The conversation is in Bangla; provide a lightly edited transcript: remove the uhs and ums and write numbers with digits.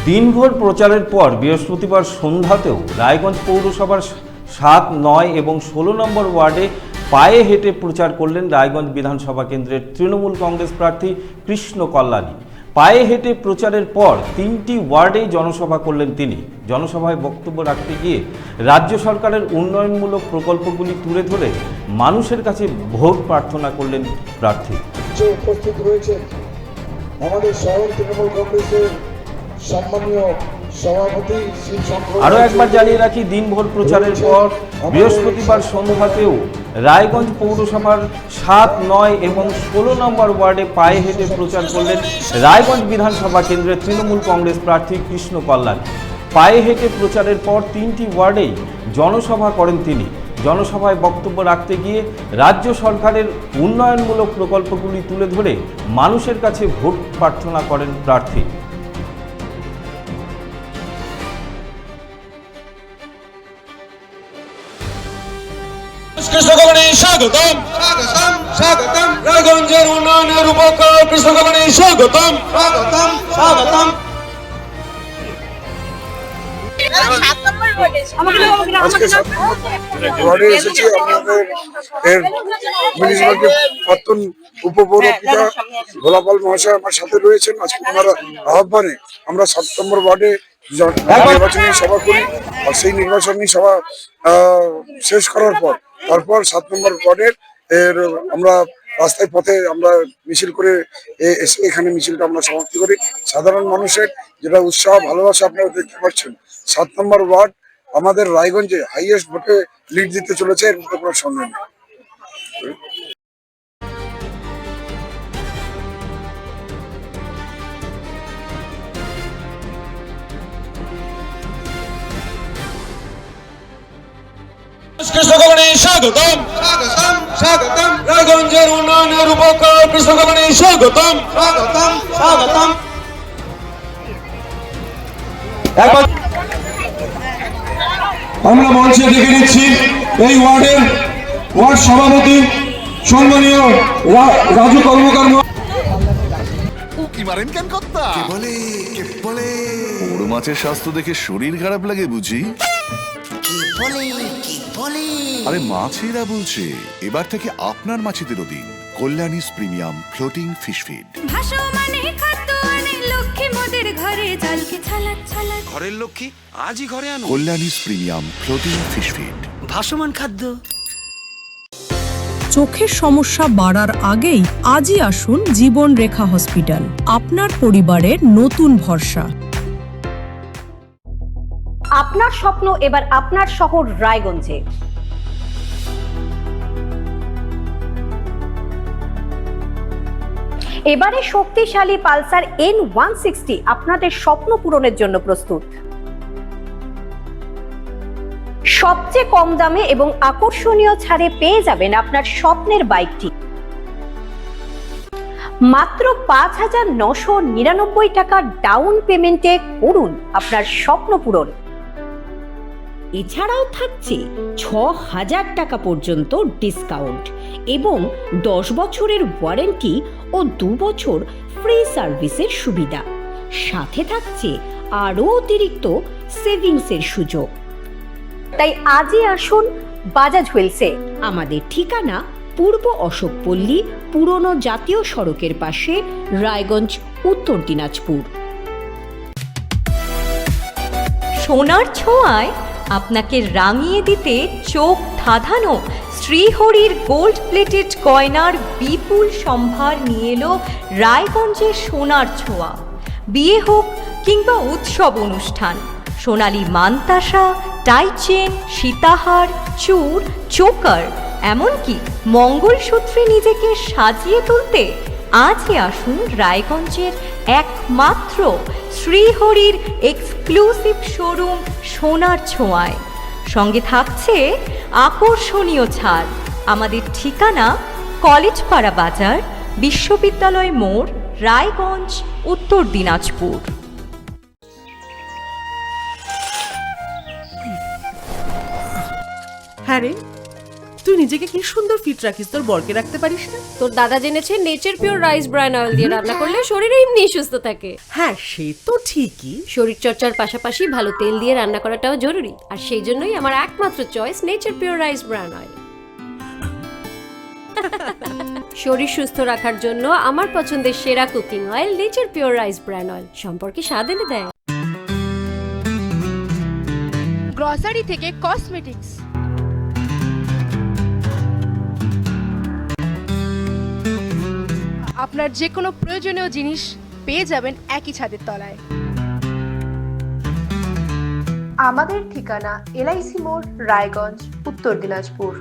দিনভর প্রচারের পর বৃহস্পতিবার সন্ধ্যাতেও রায়গঞ্জ পৌরসভার ৭, ৯ এবং ১৬ নম্বর ওয়ার্ডে পায়ে হেঁটে প্রচার করলেন রায়গঞ্জ বিধানসভা কেন্দ্রের তৃণমূল কংগ্রেস প্রার্থী কৃষ্ণ কল্যাণী। পায়ে হেঁটে প্রচারের পর ৩টি ওয়ার্ডেই জনসভা করলেন তিনি। জনসভায় বক্তব্য রাখতে গিয়ে রাজ্য সরকারের উন্নয়নমূলক প্রকল্পগুলি তুলে ধরে মানুষের কাছে ভোট প্রার্থনা করলেন প্রার্থী। উপস্থিত রয়েছে আমাদের শহর তৃণমূল কংগ্রেসের সম্মানীয় সভাপতি আরও একবার জানিয়ে রাখি, দিনভর প্রচারের পর বৃহস্পতিবার সন্ধ্যাতেও রায়গঞ্জ পৌরসভার ৭, ৯ এবং ১৬ নম্বর ওয়ার্ডে পায়ে হেঁটে প্রচার করলেন রায়গঞ্জ বিধানসভা কেন্দ্রের তৃণমূল কংগ্রেস প্রার্থী কৃষ্ণ কল্যাণী। পায়ে হেঁটে প্রচারের পর ৩টি ওয়ার্ডেই জনসভা করেন তিনি। জনসভায় বক্তব্য রাখতে গিয়ে রাজ্য সরকারের উন্নয়নমূলক প্রকল্পগুলি তুলে ধরে মানুষের কাছে ভোট প্রার্থনা করেন প্রার্থী। কৃষ্ণ কল্যাণী স্বাগতম স্বাগতম স্বাগতম রায়গঞ্জের উন্নয়নের উপকার কৃষ্ণ কল্যাণী স্বাগতম স্বাগতম স্বাগতম। আজকে ওয়ার্ডে এসেছি আমাদের মিউনিসিপালিটি প্রাক্তন উপপৌরপিতা গোলাপাল মহাশয় আমার সাথে রয়েছেন। আজকে ওনার আহ্বানে আমরা ৭ নম্বর ওয়ার্ডে নির্বাচনী সভা করি, আর সেই নির্বাচনী সভা শেষ করার পর তারপর ৭ নম্বর ওয়ার্ডের আমরা রাস্তায় পথে আমরা মিছিল করে এসে এখানে মিছিলটা আমরা সমাপ্তি করি। সাধারণ মানুষের যেটা উৎসাহ ভালোবাসা আপনারা দেখতে পাচ্ছেন। ৭ নম্বর ওয়ার্ড আমাদের রায়গঞ্জে হাইয়েস্ট ভোটে লিড দিতে চলেছে, এর মধ্যে কোনো সন্দেহ নেই। কৃষ্ণ কল্যাণী স্বাগতম স্বাগতম স্বাগতম রায়গঞ্জের উন্নয়নের উপকার কৃষ্ণ কল্যাণী স্বাগতম স্বাগতম স্বাগতম। আমরা মঞ্চে দেখে নিচ্ছি এই ওয়ার্ডের ওয়ার্ড সভাপতি সম্মানীয় রাজু কর্মকার। কি মারেন কেন কর্তা? কে বলে বড় মাছের স্বাস্থ্য দেখে শরীর খারাপ লাগে বুঝি? আরে মাছেরা বলছে এবার থেকে আপনার মাছেদেরও দিন কল্যাণীস প্রিমিয়াম ফ্লোটিং ফিশ ফিড। ঘরের লক্ষ্মী আজই ঘরে আনো কল্যাণীস প্রিমিয়াম ফ্লোটিং ফিশ ফিড, ভাসমান খাদ্য। চোখের সমস্যা বাড়ার আগেই আজই আসুন জীবন রেখা হসপিটাল, আপনার পরিবারের নতুন ভরসা। আপনার স্বপ্ন এবার আপনার শহর রায়গঞ্জে। এবারে শক্তিশালী পালসার N160 আপনাদের স্বপ্ন পূরণের জন্য প্রস্তুত। সবচেয়ে কম দামে এবং আকর্ষণীয় ছাড়ে পেয়ে যাবেন আপনার স্বপ্নের বাইকটি। মাত্র ৫,৯৯৯ টাকা ডাউন পেমেন্টে করুন আপনার স্বপ্ন পূরণ। এছাড়াও থাকছে ৬,০০০ টাকা পর্যন্ত ডিসকাউন্ট এবং ১০ বছরের ওয়ারেন্টি ও ২ বছর ফ্রি সার্ভিসের সুবিধা। সাথে থাকছে আরও অতিরিক্ত সেভিংসের সুযোগ। তাই আজই আসুন বাজাজ হুইলসে। আমাদের ঠিকানা পূর্ব অশোকপল্লী, পুরনো জাতীয় সড়কের পাশে, রায়গঞ্জ, উত্তর দিনাজপুর। সোনার ছোঁয়ায় আপনাকে রাঙিয়ে দিতে চোখ ধাঁধানো শ্রীহরির গোল্ড প্লেটেড গয়নার বিপুল সম্ভার নিয়ে এলো রায়গঞ্জের সোনার ছোঁয়া। বিয়ে হোক কিংবা উৎসব অনুষ্ঠান, সোনালী মানতাসা, টাইচেন, সীতাহার, চূড়, চোকার, এমনকি মঙ্গলসূত্রে নিজেকে সাজিয়ে তুলতে আজই আসুন রায়গঞ্জের একমাত্র শ্রীহরির এক্সক্লুসিভ শোরুম সোনার ছোঁয়ায়। সঙ্গে থাকছে আকর্ষণীয় ছাড়। আমাদের ঠিকানা কলেজপাড়া বাজার, বিশ্ববিদ্যালয় মোড়, রায়গঞ্জ, উত্তর দিনাজপুর। হ্যাঁ রে, তুই নিজেকে কি সুন্দর ফিট রাখিস, তোর বরকে রাখতে পারিস না? তোর দাদা জেনেছে nature pure rice bran oil দিয়ে রান্না করলে শরীর এমনি সুস্থ থাকে। হ্যাঁ সে তো ঠিকই, শরীর চর্চার পাশাপাশি ভালো তেল দিয়ে রান্না করাটাও জরুরি, আর সেই জন্যই আমার একমাত্র choice nature pure rice bran oil. শরীর সুস্থ রাখার জন্য আমার পছন্দের সেরা cooking oil nature pure rice bran oil, সম্পর্কে স্বাদ এনে দেয়। গ্রসারি থেকে কসমেটিক্স, আপনার যে কোনো প্রয়োজনীয় জিনিস পেয়ে যাবেন একই ছাদের তলায়। আমাদের ঠিকানা LIC মোড়, রায়গঞ্জ, উত্তর দিনাজপুর।